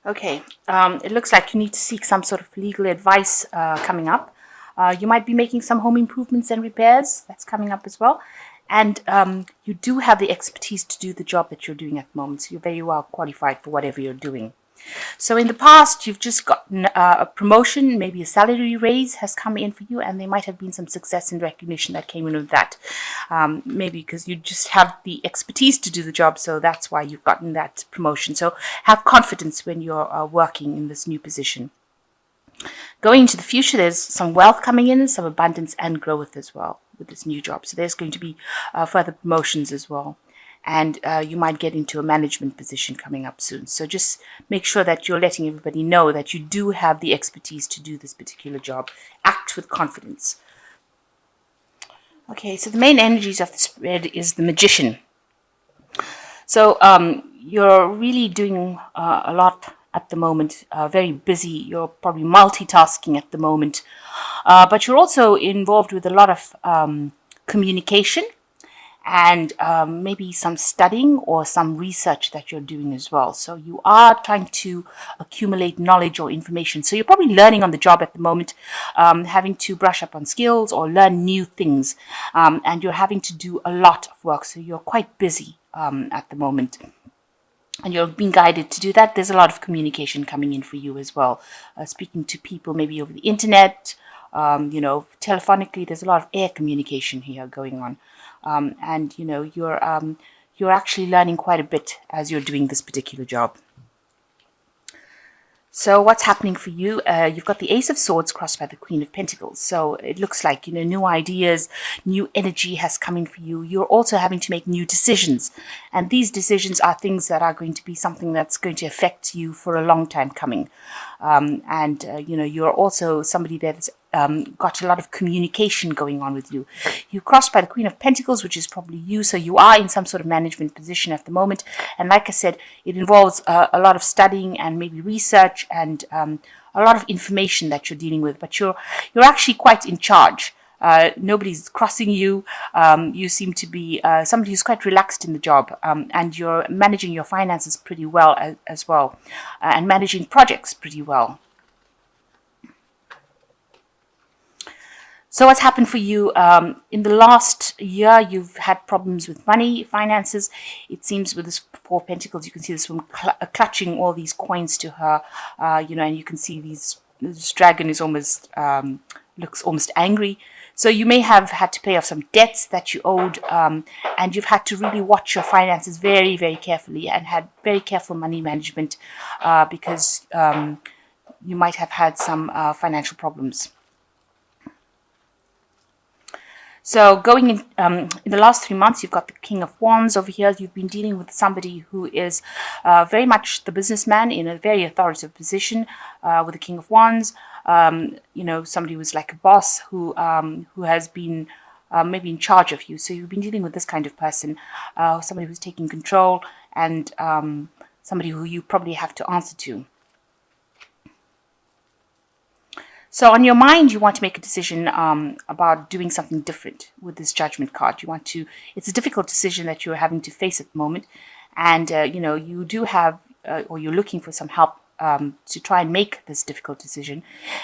Okay, it looks like you need to seek some sort of legal advice coming up. You might be making some home improvements and repairs. That's coming up as well. And you do have the expertise to do the job that you're doing at the moment. So you're very well qualified for whatever you're doing. So in the past, you've just gotten a promotion, maybe a salary raise has come in for you, and there might have been some success and recognition that came in with that. Maybe because you just have the expertise to do the job, so that's why you've gotten that promotion. So have confidence when you're working in this new position. Going into the future, there's some wealth coming in, some abundance and growth as well with this new job. So there's going to be further promotions as well. And you might get into a management position coming up soon. So just make sure that you're letting everybody know that you do have the expertise to do this particular job. Act with confidence. Okay, so the main energies of the spread is the Magician. So you're really doing a lot at the moment, very busy. You're probably multitasking at the moment. But you're also involved with a lot of communication and maybe some studying or some research that you're doing as well. So you are trying to accumulate knowledge or information. So you're probably learning on the job at the moment, having to brush up on skills or learn new things. And you're having to do a lot of work. So you're quite busy at the moment. And you're being guided to do that. There's a lot of communication coming in for you as well. Speaking to people maybe over the internet, telephonically. There's a lot of air communication here going on. And you're actually learning quite a bit as you're doing this particular job. So what's happening for you? You've got the Ace of Swords crossed by the Queen of Pentacles. So it looks like, new ideas, new energy has come in for you. You're also having to make new decisions. And these decisions are things that are going to be something that's going to affect you for a long time coming. You're also somebody that's got a lot of communication going on with you. You crossed by the Queen of Pentacles, which is probably you, so you are in some sort of management position at the moment. And like I said, it involves a lot of studying and maybe research and a lot of information that you're dealing with. But you're actually quite in charge. Nobody's crossing you. You seem to be somebody who's quite relaxed in the job, and you're managing your finances pretty well as well, and managing projects pretty well. So what's happened for you in the last year? You've had problems with money, finances. It seems with this Four of Pentacles, you can see this woman clutching all these coins to her, and you can see this dragon is almost looks almost angry. So you may have had to pay off some debts that you owed, and you've had to really watch your finances very, very carefully and had very careful money management because you might have had some financial problems. So going in the last 3 months, you've got the King of Wands over here. You've been dealing with somebody who is very much the businessman in a very authoritative position with the King of Wands. Somebody who's like a boss who has been maybe in charge of you. So you've been dealing with this kind of person, somebody who's taking control and somebody who you probably have to answer to. So on your mind, you want to make a decision about doing something different with this Judgment card. It's a difficult decision that you're having to face at the moment. And, you do have, or you're looking for some help to try and make this difficult decision.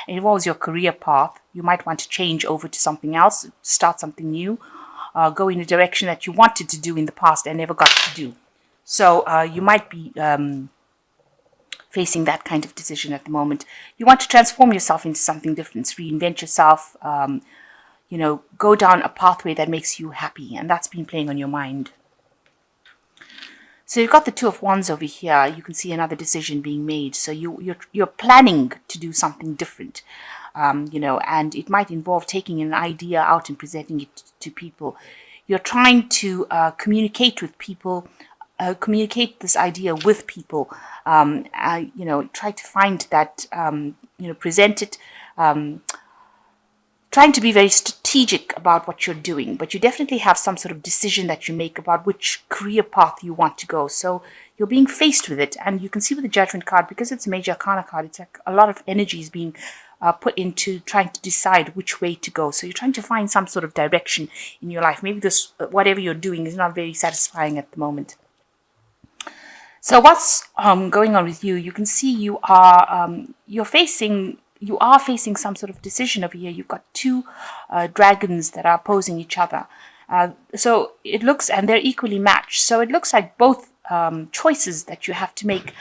It involves your career path. You might want to change over to something else, start something new, go in a direction that you wanted to do in the past and never got to do. So you might be facing that kind of decision at the moment. You want to transform yourself into something different, reinvent yourself, go down a pathway that makes you happy, and that's been playing on your mind. So you've got the Two of Wands over here. You can see another decision being made. So you're planning to do something different, and it might involve taking an idea out and presenting it to people. You're trying to communicate with people, communicate this idea with people, try to find that, present it, trying to be very strategic about what you're doing, but you definitely have some sort of decision that you make about which career path you want to go. So you're being faced with it, and you can see with the Judgment card, because it's a major arcana card, it's like a lot of energy is being put into trying to decide which way to go. So you're trying to find some sort of direction in your life. Maybe this, whatever you're doing is not very satisfying at the moment. So what's going on with you? You can see you are facing some sort of decision over here. You've got two dragons that are opposing each other. So it looks, and they're equally matched. So it looks like both choices that you have to make,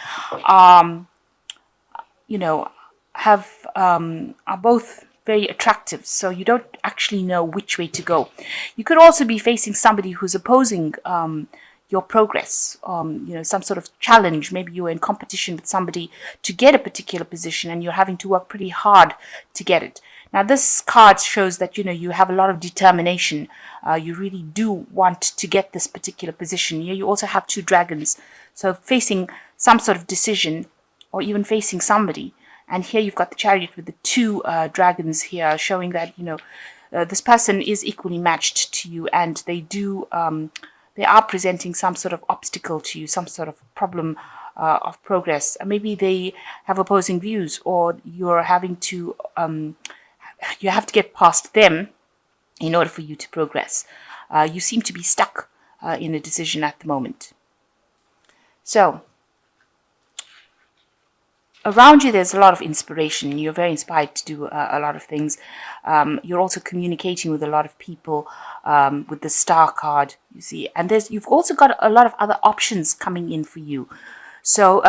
you know, are both very attractive. So you don't actually know which way to go. You could also be facing somebody who's opposing your progress, some sort of challenge. Maybe you're in competition with somebody to get a particular position and you're having to work pretty hard to get it. Now, this card shows that, you have a lot of determination. You really do want to get this particular position. Here you also have two dragons. So facing some sort of decision or even facing somebody. And here you've got the Chariot with the two dragons here, showing that, this person is equally matched to you, and they are presenting some sort of obstacle to you, some sort of problem of progress. Maybe they have opposing views, or you're having to, you have to get past them in order for you to progress. You seem to be stuck in a decision at the moment. So, around you, there's a lot of inspiration. You're very inspired to do a lot of things. You're also communicating with a lot of people with the Star card, you see. And you've also got a lot of other options coming in for you. So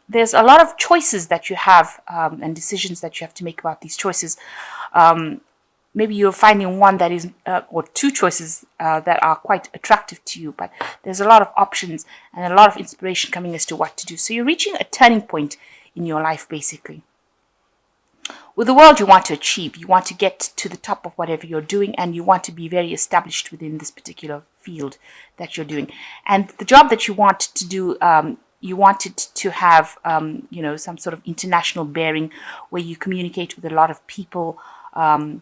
there's a lot of choices that you have and decisions that you have to make about these choices. Maybe you're finding one that is, or two choices that are quite attractive to you, but there's a lot of options and a lot of inspiration coming as to what to do. So you're reaching a turning point in your life, basically. With the world you want to achieve, you want to get to the top of whatever you're doing, and you want to be very established within this particular field that you're doing. And the job that you want to do, you want it to have, some sort of international bearing where you communicate with a lot of people, and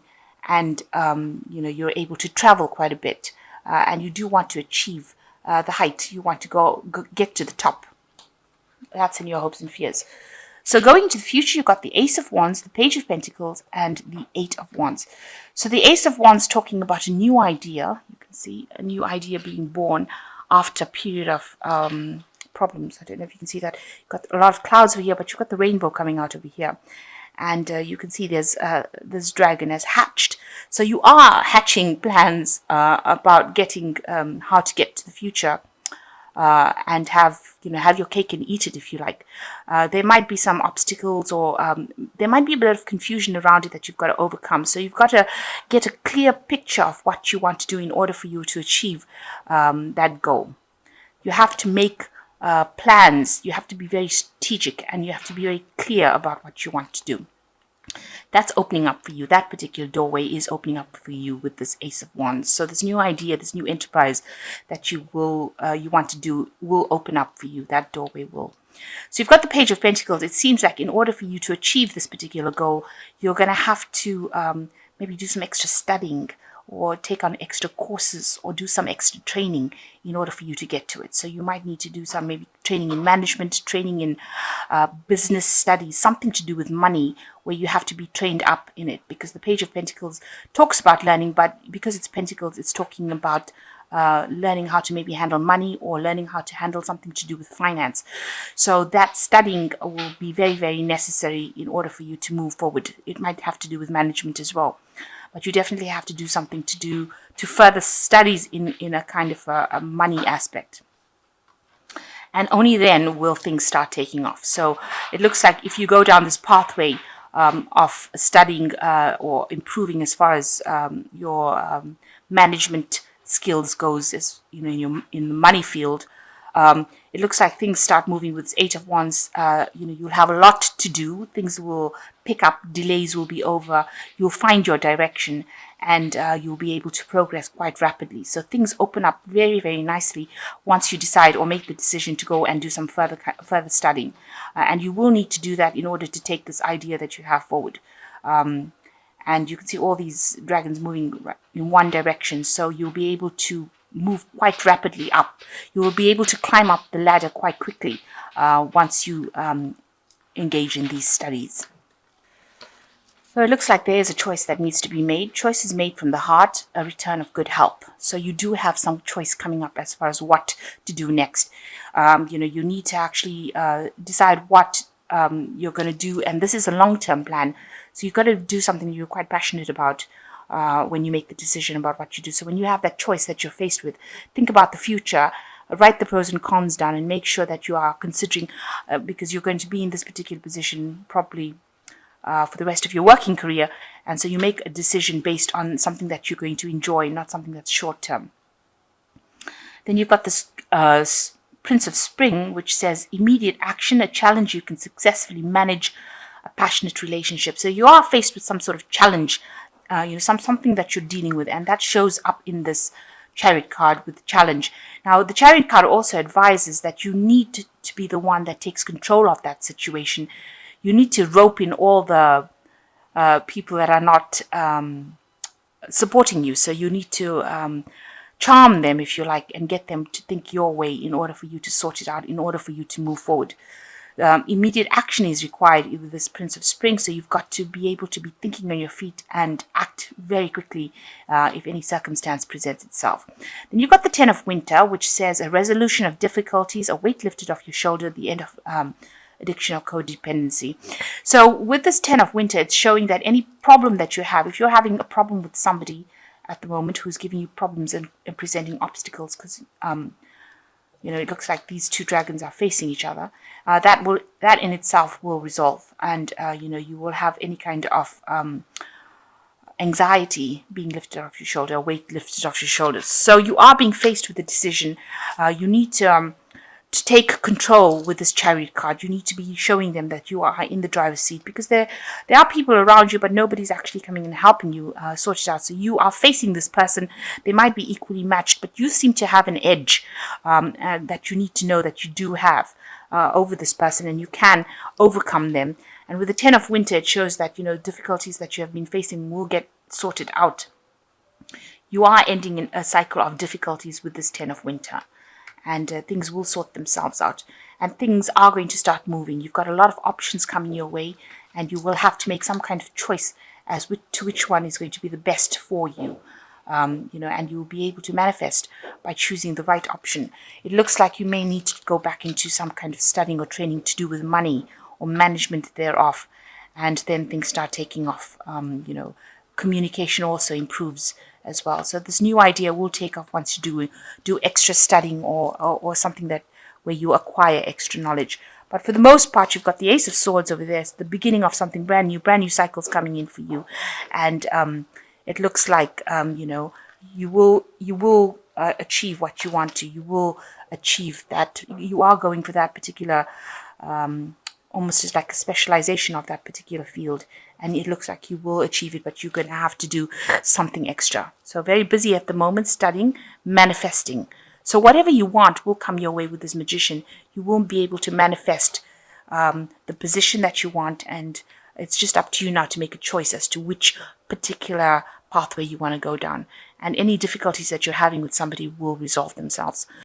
you're able to travel quite a bit, and you do want to achieve the height. You want to get to the top. That's in your hopes and fears. So going into the future, you've got the Ace of Wands, the Page of Pentacles, and the Eight of Wands. So the Ace of Wands talking about a new idea. You can see a new idea being born after a period of problems. I don't know if you can see that. You've got a lot of clouds over here, but you've got the rainbow coming out over here. And you can see this dragon has hatched. So you are hatching plans about getting how to get to the future. And have your cake and eat it, if you like. There might be some obstacles, or there might be a bit of confusion around it that you've got to overcome. So you've got to get a clear picture of what you want to do in order for you to achieve that goal. You have to make plans. You have to be very strategic, and you have to be very clear about what you want to do. That's opening up for you. That particular doorway is opening up for you with this Ace of Wands. So this new idea, this new enterprise that you want to do will open up for you. That doorway will. So you've got the Page of Pentacles. It seems like in order for you to achieve this particular goal, you're going to have to maybe do some extra studying, or take on extra courses, or do some extra training in order for you to get to it. So you might need to do some maybe training in management, training in business studies, something to do with money, where you have to be trained up in it, because the Page of Pentacles talks about learning, but because it's Pentacles, it's talking about learning how to maybe handle money, or learning how to handle something to do with finance. So that studying will be very, very necessary in order for you to move forward. It might have to do with management as well. But you definitely have to do something to further studies in a kind of a money aspect. And only then will things start taking off. So it looks like if you go down this pathway of studying or improving as far as your management skills goes, as in the money field, it looks like things start moving with Eight of Wands. You'll have a lot to do. Things will pick up. Delays will be over. You'll find your direction, and you'll be able to progress quite rapidly. So things open up very, very nicely once you decide or make the decision to go and do some further studying. And you will need to do that in order to take this idea that you have forward. And you can see all these dragons moving in one direction. So you'll be able to move quite rapidly up. You will be able to climb up the ladder quite quickly once you engage in these studies. So it looks like there is a choice that needs to be made. Choice is made from the heart, a return of good help. So you do have some choice coming up as far as what to do next. You need to actually decide what you're going to do, and this is a long-term plan. So you've got to do something you're quite passionate about when you make the decision about what you do. So when you have that choice that you're faced with, think about the future. Write the pros and cons down and make sure that you are considering, because you're going to be in this particular position probably for the rest of your working career, and so you make a decision based on something that you're going to enjoy, not something that's short term. Then you've got this Prince of Spring, which says immediate action, a challenge you can successfully manage, a passionate relationship. So you are faced with some sort of challenge, something that you're dealing with, and that shows up in this Chariot card with the challenge. Now, the Chariot card also advises that you need to be the one that takes control of that situation. You need to rope in all the people that are not supporting you. So you need to charm them, if you like, and get them to think your way in order for you to sort it out, in order for you to move forward. Immediate action is required with this Prince of Spring, so you've got to be able to be thinking on your feet and act very quickly if any circumstance presents itself. Then you've got the Ten of Winter, which says a resolution of difficulties, a weight lifted off your shoulder, the end of addiction or codependency. So with this Ten of Winter, it's showing that any problem that you have, if you're having a problem with somebody at the moment who's giving you problems and presenting obstacles, because it looks like these two dragons are facing each other, that in itself will resolve, and you will have any kind of anxiety being lifted off your shoulder, weight lifted off your shoulders. So you are being faced with a decision. You need to take control with this Chariot card. You need to be showing them that you are in the driver's seat, because there are people around you, but nobody's actually coming and helping you sort it out. So you are facing this person. They might be equally matched, but you seem to have an edge that you need to know that you do have over this person, and you can overcome them. And with the Ten of Winter, it shows that difficulties that you have been facing will get sorted out. You are ending in a cycle of difficulties with this Ten of Winter, and things will sort themselves out, and things are going to start moving. You've got a lot of options coming your way, and you will have to make some kind of choice as to which one is going to be the best for you. And you'll be able to manifest by choosing the right option. It looks like you may need to go back into some kind of studying or training to do with money or management thereof, and then things start taking off. Communication also improves as well. So this new idea will take off once you do extra studying or something where you acquire extra knowledge. But for the most part, you've got the Ace of Swords over there. It's the beginning of something brand new cycles coming in for you, and it looks like you will achieve what you want to. You will achieve that. You are going for that particular almost as like a specialization of that particular field, and it looks like you will achieve it, but you're going to have to do something extra. So very busy at the moment, studying, manifesting. So whatever you want will come your way with this Magician. You won't be able to manifest the position that you want, and it's just up to you now to make a choice as to which particular pathway you want to go down. And any difficulties that you're having with somebody will resolve themselves.